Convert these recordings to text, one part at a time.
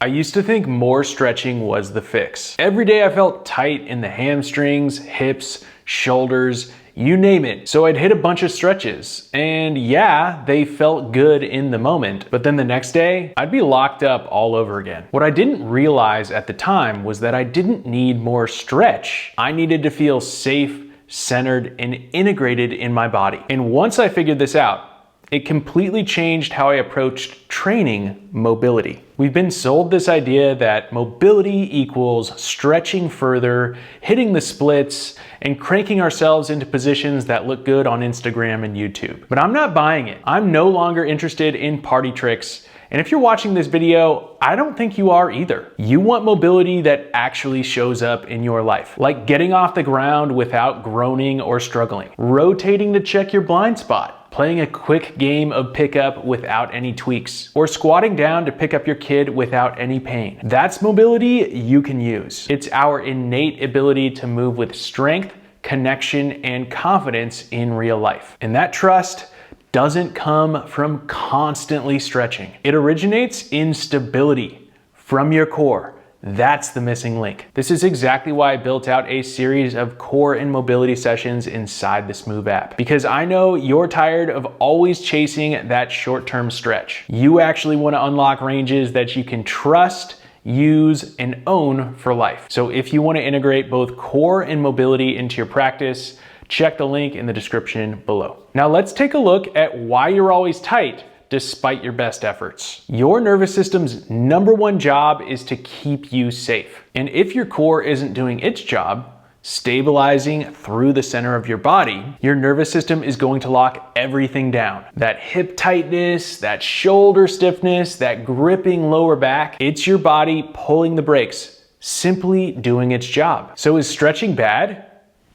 I used to think more stretching was the fix. Every day I felt tight in the hamstrings, hips, shoulders, you name it. So I'd hit a bunch of stretches, and yeah, they felt good in the moment, but then the next day, I'd be locked up all over again. What I didn't realize at the time was that I didn't need more stretch. I needed to feel safe, centered, and integrated in my body. And once I figured this out, it completely changed how I approached training mobility. We've been sold this idea that mobility equals stretching further, hitting the splits, and cranking ourselves into positions that look good on Instagram and YouTube. But I'm not buying it. I'm no longer interested in party tricks. And if you're watching this video, I don't think you are either. You want mobility that actually shows up in your life, like getting off the ground without groaning or struggling, rotating to check your blind spot, playing a quick game of pickup without any tweaks, or squatting down to pick up your kid without any pain. That's mobility you can use. It's our innate ability to move with strength, connection, and confidence in real life. And that trust doesn't come from constantly stretching. It originates in stability from your core. That's the missing link. This is exactly why I built out a series of core and mobility sessions inside the smoov app. Because I know you're tired of always chasing that short-term stretch. You actually want to unlock ranges that you can trust, use, and own for life. So if you want to integrate both core and mobility into your practice, check the link in the description below. Now let's take a look at why you're always tight despite your best efforts. Your nervous system's #1 job is to keep you safe. And if your core isn't doing its job, stabilizing through the center of your body, your nervous system is going to lock everything down. That hip tightness, that shoulder stiffness, that gripping lower back, it's your body pulling the brakes, simply doing its job. So is stretching bad?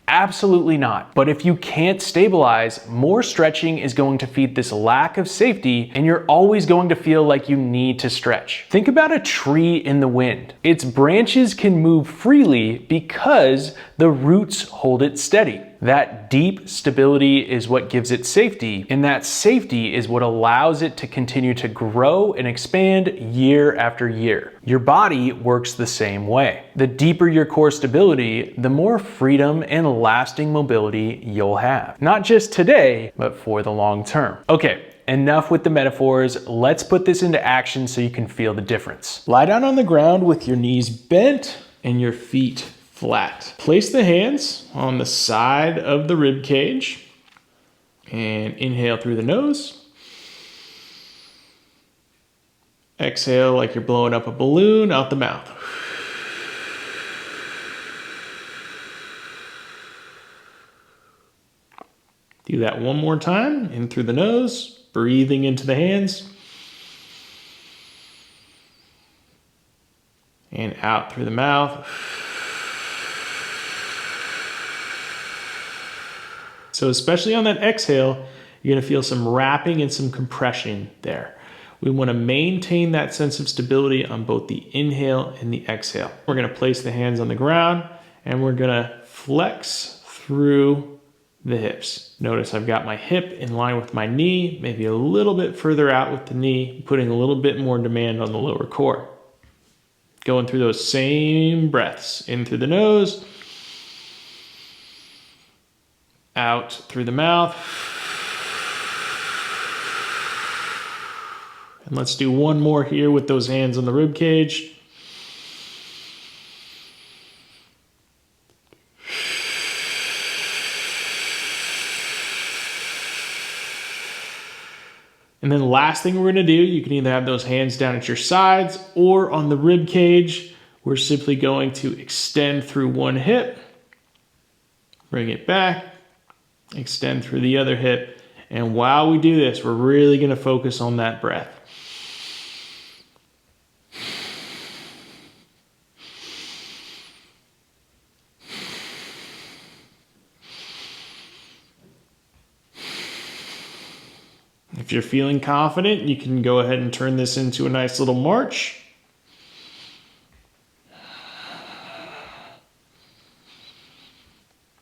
Absolutely not. But if you can't stabilize, more stretching is going to feed this lack of safety, and you're always going to feel like you need to stretch. Think about a tree in the wind. Its branches can move freely because the roots hold it steady. That deep stability is what gives it safety, and that safety is what allows it to continue to grow and expand year after year. Your body works the same way. The deeper your core stability, the more freedom and lasting mobility you'll have. Not just today, but for the long term. Okay, enough with the metaphors. Let's put this into action so you can feel the difference. Lie down on the ground with your knees bent and your feet flat. Place the hands on the side of the rib cage and inhale through the nose. Exhale like you're blowing up a balloon out the mouth. Do that one more time, in through the nose, breathing into the hands. And out through the mouth. So especially on that exhale, you're gonna feel some wrapping and some compression there. We wanna maintain that sense of stability on both the inhale and the exhale. We're gonna place the hands on the ground and we're gonna flex through the hips. Notice I've got my hip in line with my knee, maybe a little bit further out with the knee, putting a little bit more demand on the lower core. Going through those same breaths, in through the nose, out through the mouth. And let's do one more here with those hands on the rib cage. And then the last thing we're gonna do, you can either have those hands down at your sides or on the rib cage. We're simply going to extend through one hip, bring it back, extend through the other hip. And while we do this, we're really gonna focus on that breath. If you're feeling confident, you can go ahead and turn this into a nice little march.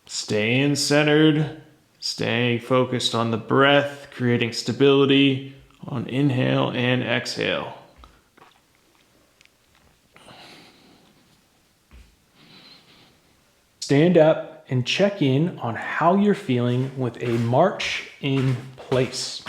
Staying centered, staying focused on the breath, creating stability on inhale and exhale. Stand up and check in on how you're feeling with a march in place.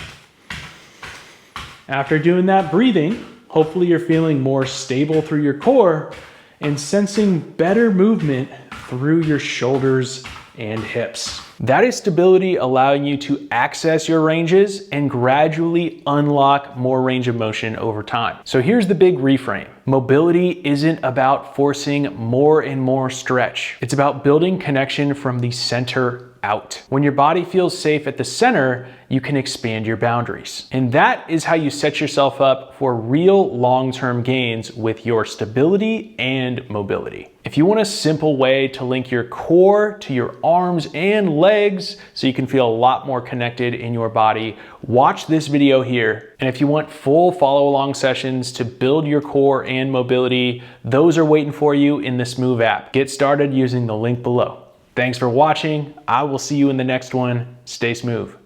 After doing that breathing, hopefully you're feeling more stable through your core and sensing better movement through your shoulders and hips. That is stability allowing you to access your ranges and gradually unlock more range of motion over time. So here's the big reframe. Mobility isn't about forcing more and more stretch. It's about building connection from the center out. When your body feels safe at the center, you can expand your boundaries. And that is how you set yourself up for real long-term gains with your stability and mobility. If you want a simple way to link your core to your arms and legs so you can feel a lot more connected in your body, watch this video here. And if you want full follow-along sessions to build your core and mobility, those are waiting for you in the smoov app. Get started using the link below. Thanks for watching. I will see you in the next one. Stay smoov.